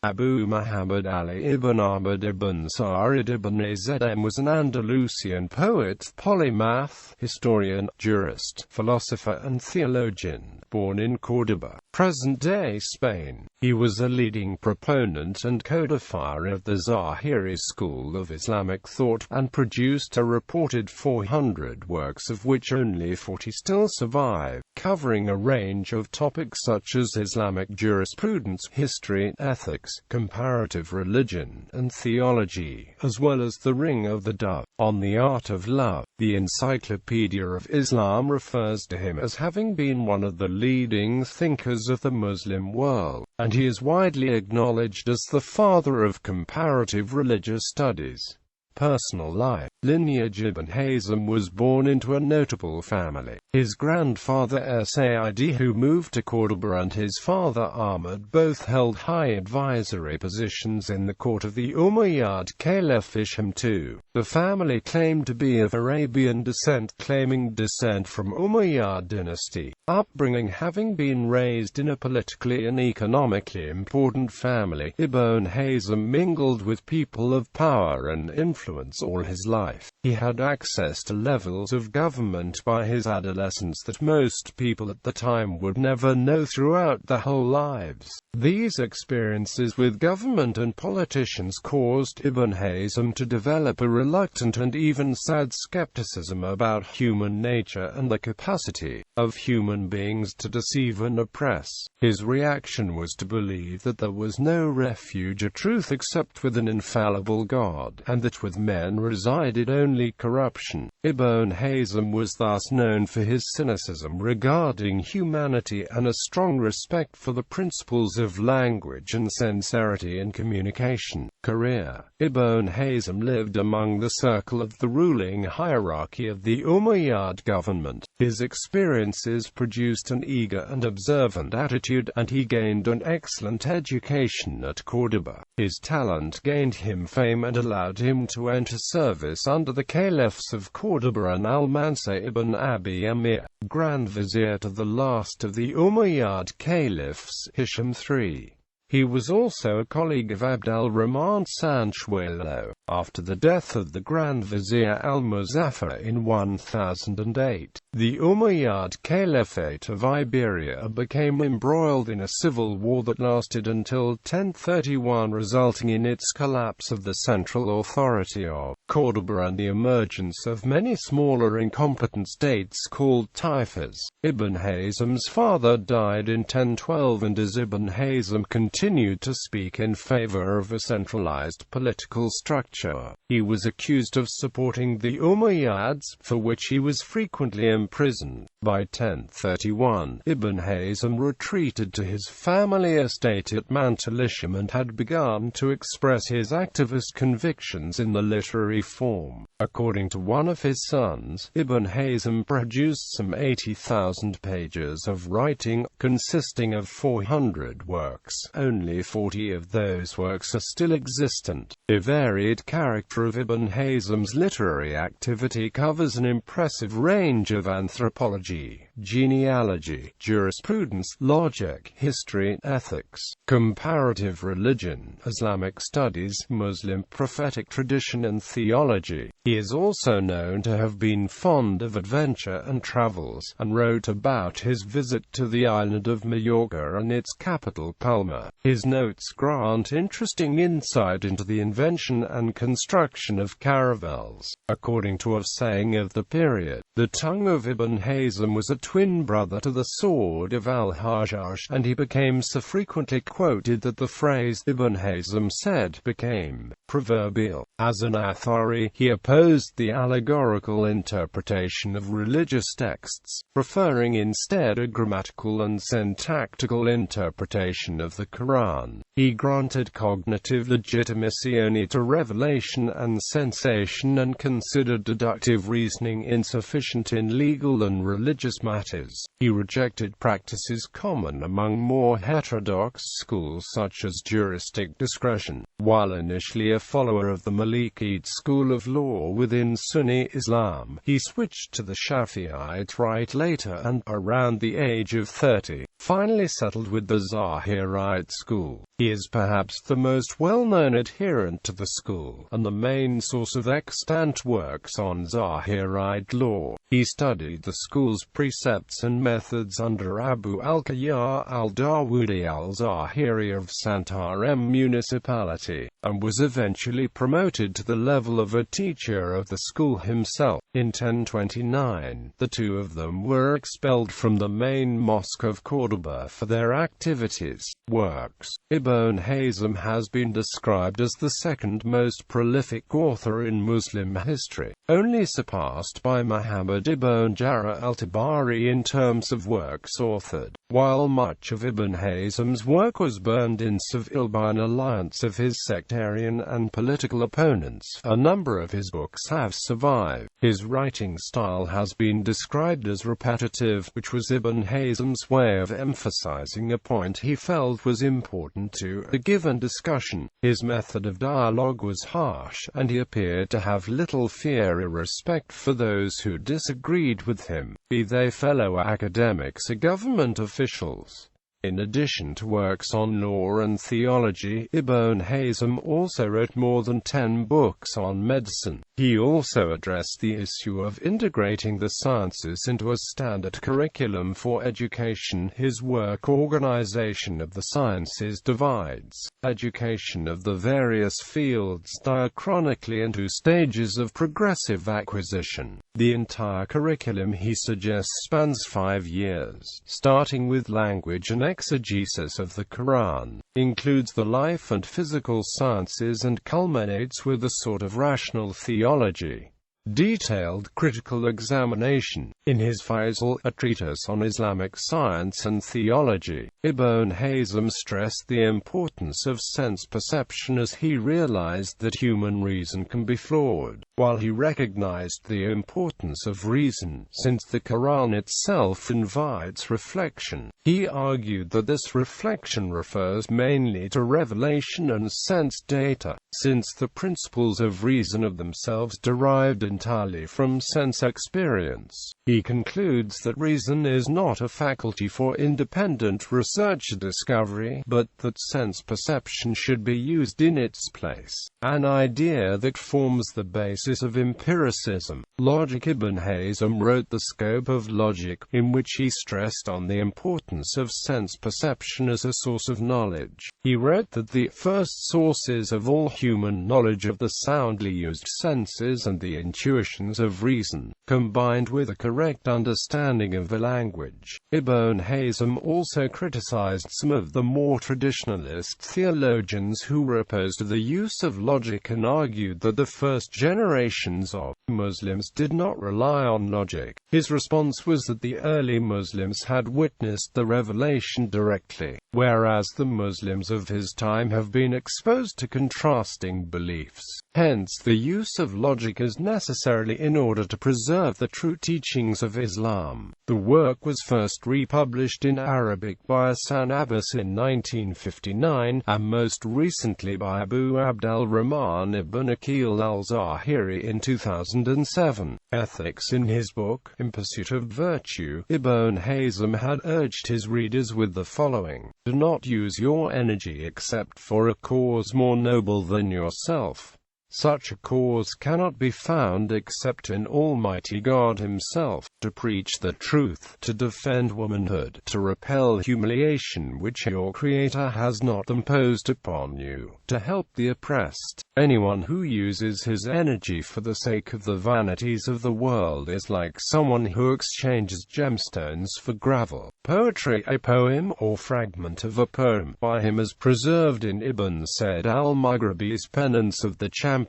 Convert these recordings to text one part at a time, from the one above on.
Abū Muḥammad ʿAlī ibn Aḥmad ibn Saʿīd ibn Hazm was an Andalusian poet, polymath, historian, jurist, philosopher and theologian, born in Córdoba, present-day Spain. He was a leading proponent and codifier of the Zahiri school of Islamic thought, and produced a reported 400 works, of which only 40 still survive, covering a range of topics such as Islamic jurisprudence, history, ethics, comparative religion, and theology, as well as the ring of the dove. On the art of love, the Encyclopaedia of Islam refers to him as having been one of the leading thinkers of the Muslim world, and he is widely acknowledged as the father of comparative religious studies. Personal life. Lineage. Ibn Hazm was born into a notable family. His grandfather Saʿīd, who moved to Córdoba, and his father Aḥmad both held high advisory positions in the court of the Umayyad Caliph Hisham II. The family claimed to be of Arabian descent, claiming descent from Umayyad dynasty. Upbringing. Having been raised in a politically and economically important family, Ibn Hazm mingled with people of power and influence all his life. He had access to levels of government by his adolescence that most people at the time would never know throughout their whole lives. These experiences with government and politicians caused Ibn Hazm to develop a reluctant and even sad skepticism about human nature and the capacity of human beings to deceive and oppress. His reaction was to believe that there was no refuge or truth except with an infallible God, and that with men resided only corruption. Ibn Hazm was thus known for his cynicism regarding humanity and a strong respect for the principles of language and sincerity in communication. Career. Ibn Hazm lived among the circle of the ruling hierarchy of the Umayyad government. His experiences produced an eager and observant attitude, and he gained an excellent education at Córdoba. His talent gained him fame and allowed him to enter service under the caliphs of Córdoba and Almansa ibn Abi Amir, Grand Vizier to the last of the Umayyad caliphs, Hisham III. He was also a colleague of Abd al-Rahman Sanchuelo, after the death of the Grand Vizier al-Muzaffar in 1008. The Umayyad Caliphate of Iberia became embroiled in a civil war that lasted until 1031, resulting in its collapse of the central authority of Córdoba and the emergence of many smaller incompetent states called taifas. Ibn Hazm's father died in 1012, and as Ibn Hazm continued to speak in favor of a centralized political structure, he was accused of supporting the Umayyads, for which he was frequently imprisoned. By 1031, Ibn Hazm retreated to his family estate at Mantilisham and had begun to express his activist convictions in the literary form. According to one of his sons, Ibn Hazm produced some 80,000 pages of writing, consisting of 400 works. Only 40 of those works are still extant. The varied character of Ibn Hazm's literary activity covers an impressive range of anthropology, genealogy, jurisprudence, logic, history, ethics, comparative religion, Islamic studies, Muslim prophetic tradition and theology. He is also known to have been fond of adventure and travels, and wrote about his visit to the island of Majorca and its capital Palma. His notes grant interesting insight into the invention and construction of caravels. According to a saying of the period, the tongue of Ibn Hazm was a twin brother to the sword of al-Hajjaj, and he became so frequently quoted that the phrase Ibn Hazm said became proverbial. As an Athari, he opposed the allegorical interpretation of religious texts, preferring instead a grammatical and syntactical interpretation of the Quran. He granted cognitive legitimacy only to revelation and sensation, and considered deductive reasoning insufficient in legal and religious matters. He rejected practices common among more heterodox schools such as juristic discretion. While initially a follower of the Malikite school of law within Sunni Islam, he switched to the Shafi'ite rite later and, around the age of 30, finally settled with the Zahirite school. He is perhaps the most well-known adherent to the school, and the main source of extant works on Zahirite law. He studied the school's precepts and methods under Abu al-Qayyar al-Dawudi al-Zahiri of Santarem municipality, and was eventually promoted to the level of a teacher of the school himself. In 1029, the two of them were expelled from the main mosque of Córdoba for their activities. Works. Ibn Hazm has been described as the second most prolific author in Muslim history, only surpassed by Muhammad ibn Jarir al-Tabari in terms of works authored. While much of Ibn Hazm's work was burned in Seville by an alliance of his sectarian and political opponents, a number of his books have survived. His writing style has been described as repetitive, which was Ibn Hazm's way of emphasizing a point he felt was important to a given discussion. His method of dialogue was harsh, and he appeared to have little fear or respect for those who disagreed with him, be they fellow academics or government officials. In addition to works on law and theology, Ibn Hazm also wrote more than 10 books on medicine. He also addressed the issue of integrating the sciences into a standard curriculum for education. His work Organization of the Sciences divides education of the various fields diachronically into stages of progressive acquisition. The entire curriculum, he suggests, spans 5 years, starting with language and exegesis of the Quran, includes the life and physical sciences, and culminates with a sort of rational theology. Detailed critical examination. In his Faisal, a treatise on Islamic science and theology, Ibn Hazm stressed the importance of sense perception as he realized that human reason can be flawed, while he recognized the importance of reason, since the Quran itself invites reflection. He argued that this reflection refers mainly to revelation and sense data, since the principles of reason of themselves derived entirely from sense experience. He concludes that reason is not a faculty for independent research or discovery, but that sense perception should be used in its place, an idea that forms the basis of empiricism. Logic. Ibn Hazm wrote The Scope of Logic, in which he stressed on the importance of sense perception as a source of knowledge. He wrote that the first sources of all human knowledge are the soundly used senses and the intuitions of reason, combined with a correct understanding of the language. Ibn Hazm also criticized some of the more traditionalist theologians who were opposed to the use of logic and argued that the first generations of Muslims did not rely on logic. His response was that the early Muslims had witnessed the revelation directly, whereas the Muslims of his time have been exposed to contrasting beliefs. Hence, the use of logic is necessary in order to preserve the true teachings of Islam. The work was first republished in Arabic by Hassan Abbas in 1959, and most recently by Abu Abdul-Rahman ibn Aqil al-Zahiri in 2007. Ethics. In his book, In Pursuit of Virtue, Ibn Hazm had urged his readers with the following: do not use your energy except for a cause more noble than yourself. Such a cause cannot be found except in Almighty God Himself. To preach the truth, to defend womanhood, to repel humiliation which your Creator has not imposed upon you, to help the oppressed. Anyone who uses his energy for the sake of the vanities of the world is like someone who exchanges gemstones for gravel. Poetry. A poem or fragment of a poem by him is preserved in Ibn Said al-Maghribi's Penance of the Champions.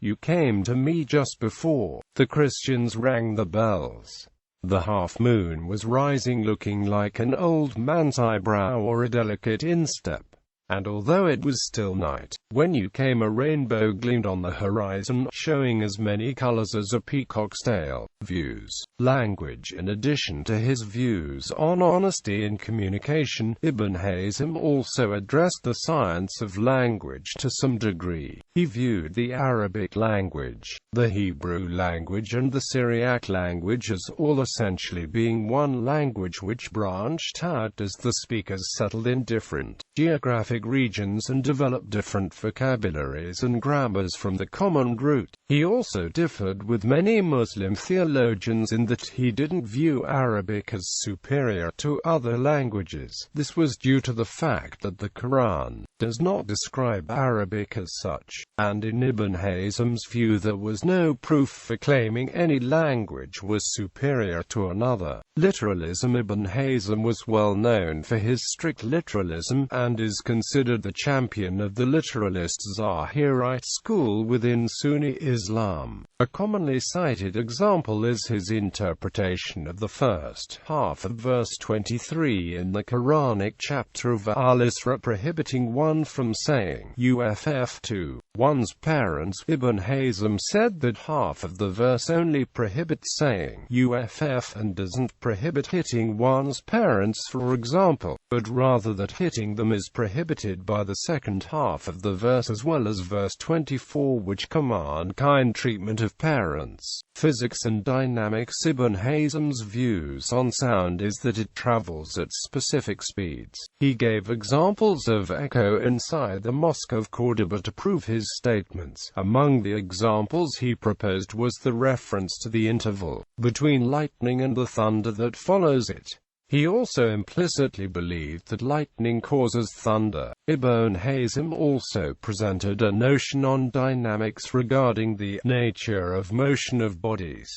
You came to me just before the Christians rang the bells. The half-moon was rising, looking like an old man's eyebrow or a delicate instep. And although it was still night, when you came, a rainbow gleamed on the horizon, showing as many colors as a peacock's tail. views, language. In addition to his views on honesty in communication, Ibn Hazm also addressed the science of language to some degree. He viewed the Arabic language, the Hebrew language and the Syriac language as all essentially being one language which branched out as the speakers settled in different geographic regions and developed different vocabularies and grammars from the common root. He also differed with many Muslim theologians in that he didn't view Arabic as superior to other languages. This was due to the fact that the Quran does not describe Arabic as such, and in Ibn Hazm's view there was no proof for claiming any language was superior to another. Literalism. Ibn Hazm was well known for his strict literalism, and is considered the champion of the literalist Zahirite school within Sunni Islam. A commonly cited example is his interpretation of the first half of verse 23 in the Quranic chapter of Al-Isra, prohibiting one from saying uff to one's parents. Ibn Hazm said that half of the verse only prohibits saying uff and doesn't prohibit hitting one's parents, for example, but rather that hitting them is prohibited by the second half of the verse, as well as verse 24, which command kind treatment of parents. Physics and dynamics. Ibn Hazm's views on sound is that it travels at specific speeds. He gave examples of echo inside the Mosque of Córdoba to prove his statements. Among the examples he proposed was the reference to the interval between lightning and the thunder that follows it. He also implicitly believed that lightning causes thunder. Ibn Hazm also presented a notion on dynamics regarding the nature of motion of bodies.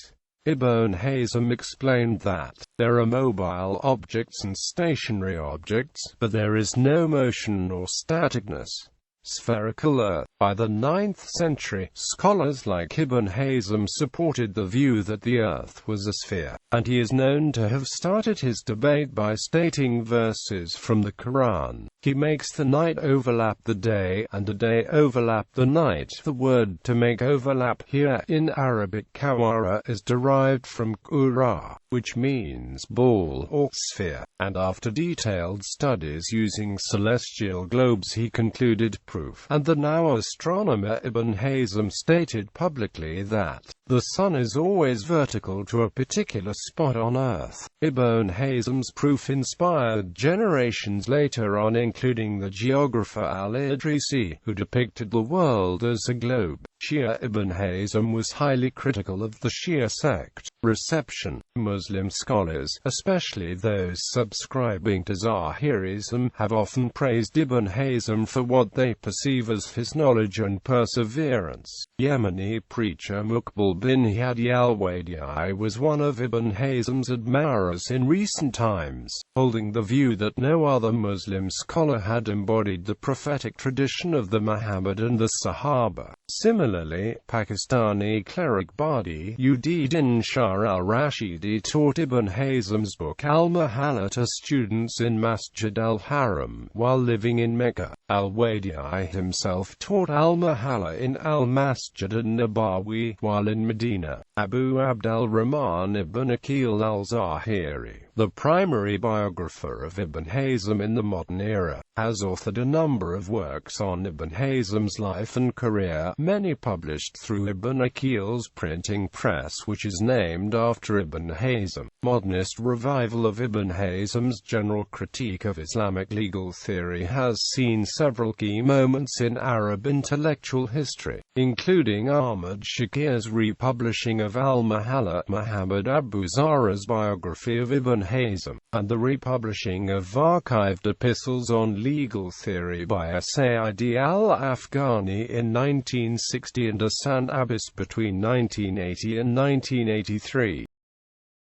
Ibn Hazm explained that there are mobile objects and stationary objects, but there is no motion or staticness. Spherical Earth. By the 9th century, scholars like Ibn Hazm supported the view that the Earth was a sphere, and he is known to have started his debate by stating verses from the Quran. He makes the night overlap the day, and the day overlap the night. The word to make overlap here in Arabic kawara is derived from qura, which means ball or sphere, and after detailed studies using celestial globes he concluded proof, and the now astronomer Ibn Hazm stated publicly that the sun is always vertical to a particular spot on Earth. Ibn Hazm's proof inspired generations later on, including the geographer Al-Idrisi, who depicted the world as a globe. Shia. Ibn Hazm was highly critical of the Shia sect. Reception. Muslim scholars, especially those subscribing to Zahirism, have often praised Ibn Hazm for what they perceive as his knowledge and perseverance. Yemeni preacher Muqbil bin Hadi al-Wadi'i was one of Ibn Hazm's admirers in recent times, holding the view that no other Muslim scholar had embodied the prophetic tradition of the Muhammad and the Sahaba. Similarly, Pakistani cleric Badi Uddin Shah al-Rashidi taught Ibn Hazm's book al-Mahalla to students in Masjid al-Haram while living in Mecca. Al-Wadi'i himself taught al-Mahalla in al-Masjid al-Nabawi while in Medina. Abu Abdul Rahman ibn Aqil al-Zahiri, the primary biographer of Ibn Hazm in the modern era, has authored a number of works on Ibn Hazm's life and career, many published through Ibn Aqil's printing press, which is named after Ibn Hazm. Modernist revival of Ibn Hazm's general critique of Islamic legal theory has seen several key moments in Arab intellectual history, including Ahmad Shakir's republishing of Al-Mahalla, Muhammad Abu Zahra's biography of Ibn Hazm, and the republishing of archived epistles on legal theory by Saʿīd al-Afghani in 1960 and Hassan Abbas between 1980 and 1983.